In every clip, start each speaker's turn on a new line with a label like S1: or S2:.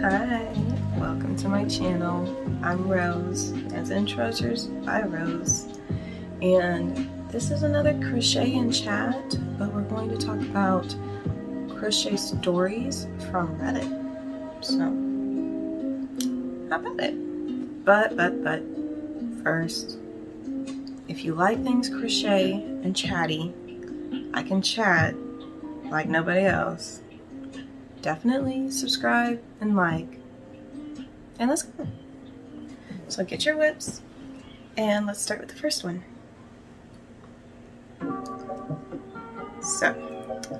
S1: Hi, welcome to my channel. I'm Rose, as in Treasures by Rose, and this is another crochet and chat, but we're going to talk about crochet stories from Reddit. So, how about it? But, first, if you like things crochet and chatty, I can chat like nobody else. Definitely subscribe and like, and let's go. So get your whips and let's start with the first one. So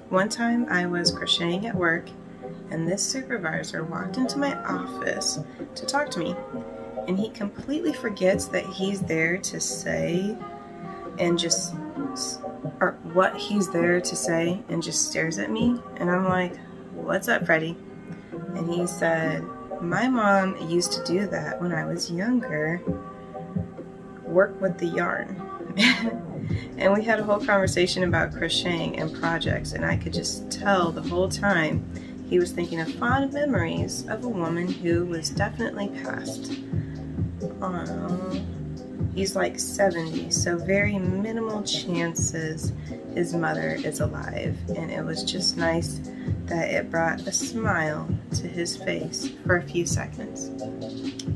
S1: one time I was crocheting at work and this supervisor walked into my office to talk to me, and he completely forgets that he's there to say and just, or what he's there to say, and just stares at me, and I'm like, "What's up, Freddie?" And he said, "My mom used to do that when I was younger, work with the yarn." And we had a whole conversation about crocheting and projects, and I could just tell the whole time he was thinking of fond memories of a woman who was definitely passed. He's like 70, so very minimal chances his mother is alive, and it was just nice that it brought a smile to his face for a few seconds.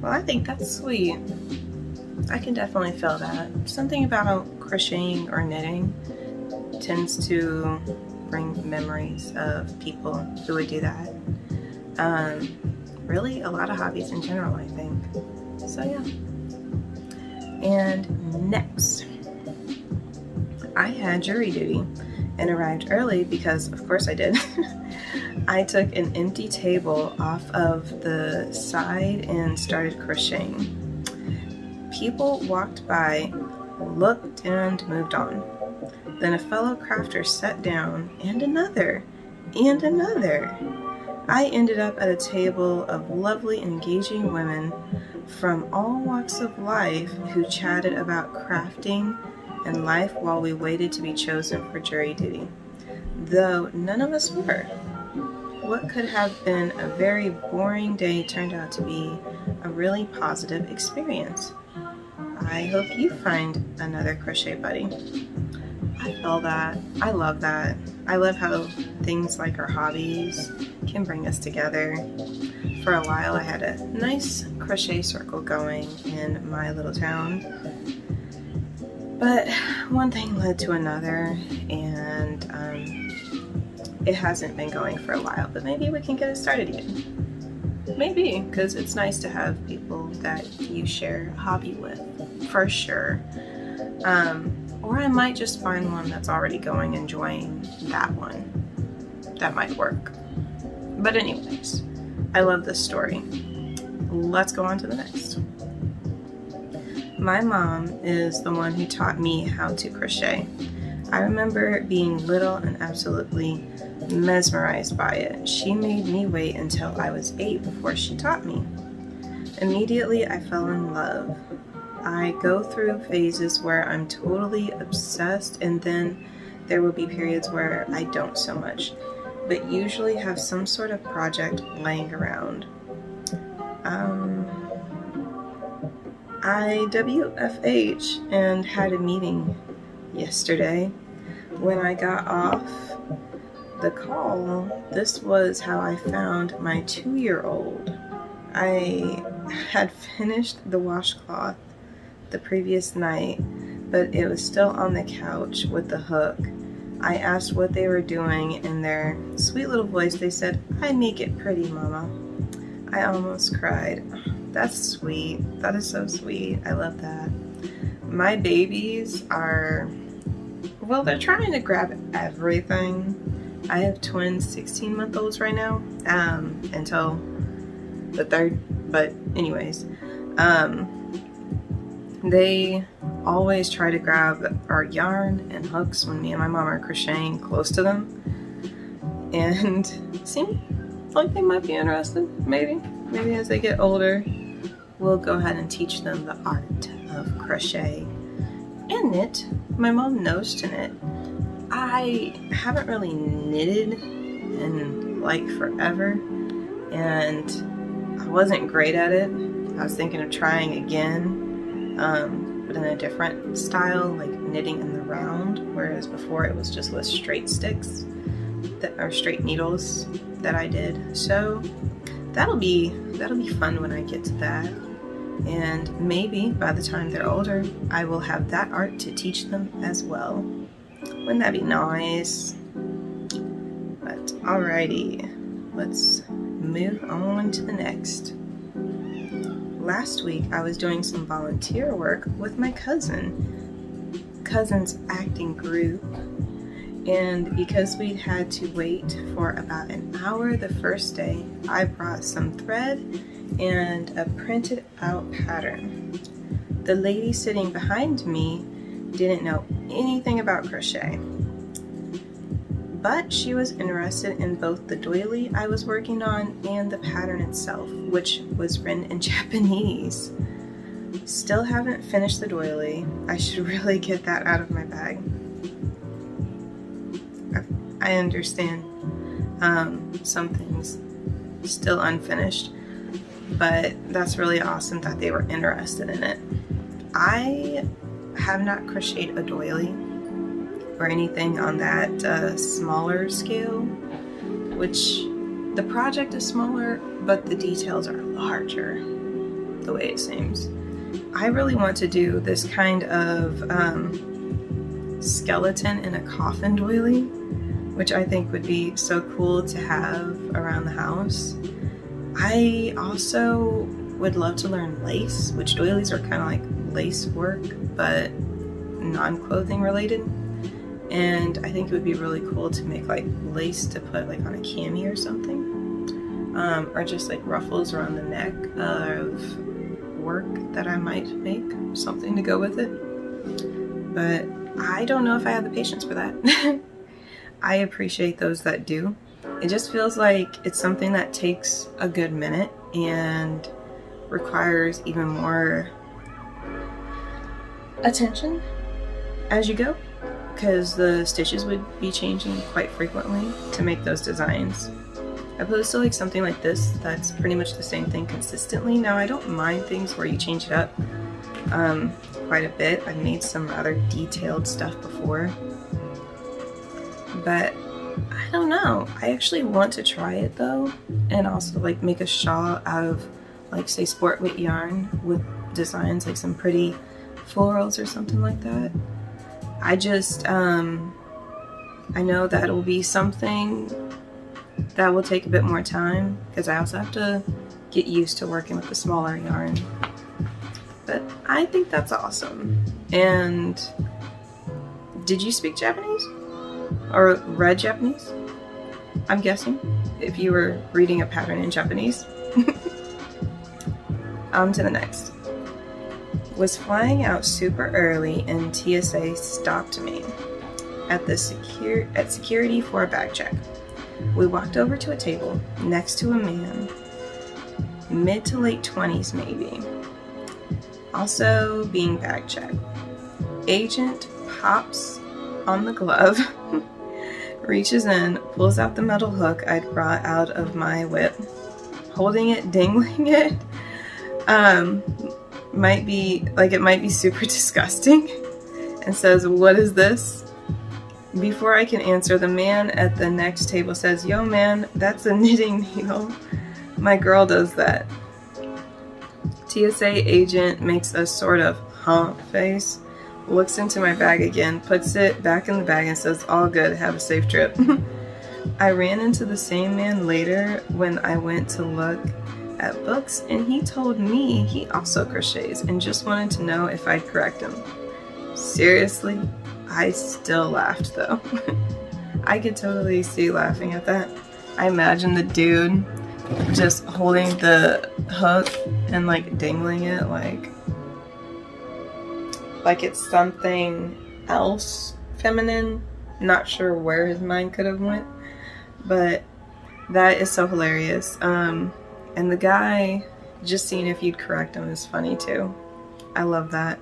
S1: Well, I think that's sweet. I can definitely feel that. Something about crocheting or knitting tends to bring memories of people who would do that. Really, a lot of hobbies in general, I think. So yeah. And next, I had jury duty and arrived early because, of course I did. I took an empty table off of the side and started crocheting. People walked by, looked, and moved on. Then a fellow crafter sat down, and another, and another. I ended up at a table of lovely, engaging women from all walks of life who chatted about crafting and life while we waited to be chosen for jury duty, though none of us were. What could have been a very boring day turned out to be a really positive experience. I hope you find another crochet buddy. I feel that. I love that. I love how things like our hobbies can bring us together. For a while I had a nice crochet circle going in my little town, but one thing led to another, and it hasn't been going for a while, but maybe we can get it started again. Maybe, because it's nice to have people that you share a hobby with, for sure. Or I might just find one that's already going, enjoying that one. That might work. But anyways, I love this story. Let's go on to the next. My mom is the one who taught me how to crochet. I remember being little and absolutely mesmerized by it. She made me wait until I was 8 before she taught me. Immediately I fell in love. I go through phases where I'm totally obsessed, and then there will be periods where I don't so much, but usually have some sort of project laying around. I WFH and had a meeting yesterday. When I got off the call, this was how I found my 2-year-old. I had finished the washcloth the previous night, but it was still on the couch with the hook. I asked what they were doing. In their sweet little voice, they said, "I make it pretty, Mama." I almost cried. That's sweet. That is so sweet. I love that. My babies are, well, they're trying to grab everything. I have twin 16-month-olds right now, until the third, but anyways, they always try to grab our yarn and hooks when me and my mom are crocheting close to them, and seem like they might be interested. Maybe as they get older, we'll go ahead and teach them the art of crochet and knit. My mom knows to knit. I haven't really knitted in like forever, and wasn't great at it. I was thinking of trying again, but in a different style, like knitting in the round, whereas before it was just with straight sticks that are straight needles that I did. So that'll be fun when I get to that. And maybe by the time they're older, I will have that art to teach them as well. Wouldn't that be nice? But alrighty, let's move on to the next. Last week I was doing some volunteer work with my cousin's acting group, and because we had to wait for about an hour the first day, I brought some thread and a printed out pattern. The lady sitting behind me didn't know anything about crochet, but she was interested in both the doily I was working on and the pattern itself, which was written in Japanese. Still haven't finished the doily. I should really get that out of my bag. I understand some things still unfinished, but that's really awesome that they were interested in it. I have not crocheted a doily or anything on that smaller scale, which the project is smaller, but the details are larger, the way it seems. I really want to do this kind of skeleton in a coffin doily, which I think would be so cool to have around the house. I also would love to learn lace, which doilies are kind of like lace work, but non-clothing related. And I think it would be really cool to make like lace to put like on a cami or something, or just like ruffles around the neck of work that I might make, something to go with it. But I don't know if I have the patience for that. I appreciate those that do. It just feels like it's something that takes a good minute and requires even more attention as you go, because the stitches would be changing quite frequently to make those designs. Opposed to like something like this that's pretty much the same thing consistently. Now I don't mind things where you change it up quite a bit. I've made some rather detailed stuff before, but I don't know. I actually want to try it though, and also like make a shawl out of like say sport weight yarn with designs like some pretty florals or something like that. I just I know that will be something that will take a bit more time, because I also have to get used to working with the smaller yarn. But I think that's awesome. And did you speak Japanese? Or read Japanese? I'm guessing, if you were reading a pattern in Japanese. On to the next. Was flying out super early and TSA stopped me at security for a bag check. We walked over to a table next to a man, mid to late 20s maybe, also being bag checked. Agent pops on the glove, reaches in, pulls out the metal hook I'd brought out of my whip, holding it, dangling it. Might be super disgusting, and says, "What is this?" Before I can answer, the man at the next table says, "Yo man, that's a knitting needle. My girl does that." TSA agent makes a sort of huh face, looks into my bag again, puts it back in the bag and says, "All good, have a safe trip." I ran into the same man later when I went to look at books, and he told me he also crochets and just wanted to know if I'd correct him. Seriously? I still laughed though. I could totally see laughing at that. I imagine the dude just holding the hook and like dangling it like it's something else feminine. Not sure where his mind could have went, but that is so hilarious. And the guy just seeing if you'd correct him is funny too. I love that.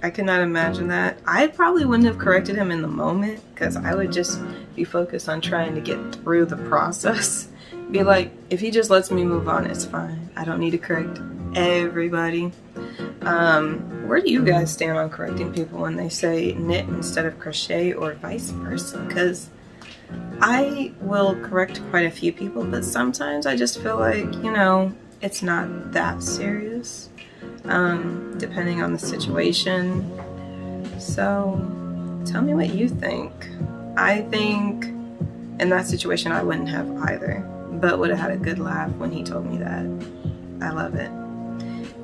S1: I could not imagine that. I probably wouldn't have corrected him in the moment, because I would just be focused on trying to get through the process Be like, if he just lets me move on, it's fine. I don't need to correct everybody. Where do you guys stand on correcting people when they say knit instead of crochet or vice versa? Because I will correct quite a few people, but sometimes I just feel like, you know, it's not that serious, depending on the situation. So tell me what you think. I think in that situation I wouldn't have either, but would have had a good laugh when he told me that. I love it.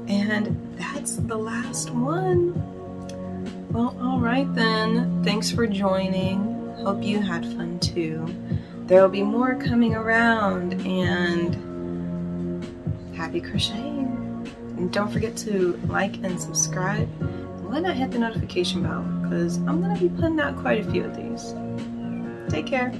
S1: And that's the last one. Well, alright then. Thanks for joining. Hope you had fun too. There will be more coming around, and happy crocheting. And don't forget to like and subscribe. And why not hit the notification bell? Because I'm going to be putting out quite a few of these. Take care.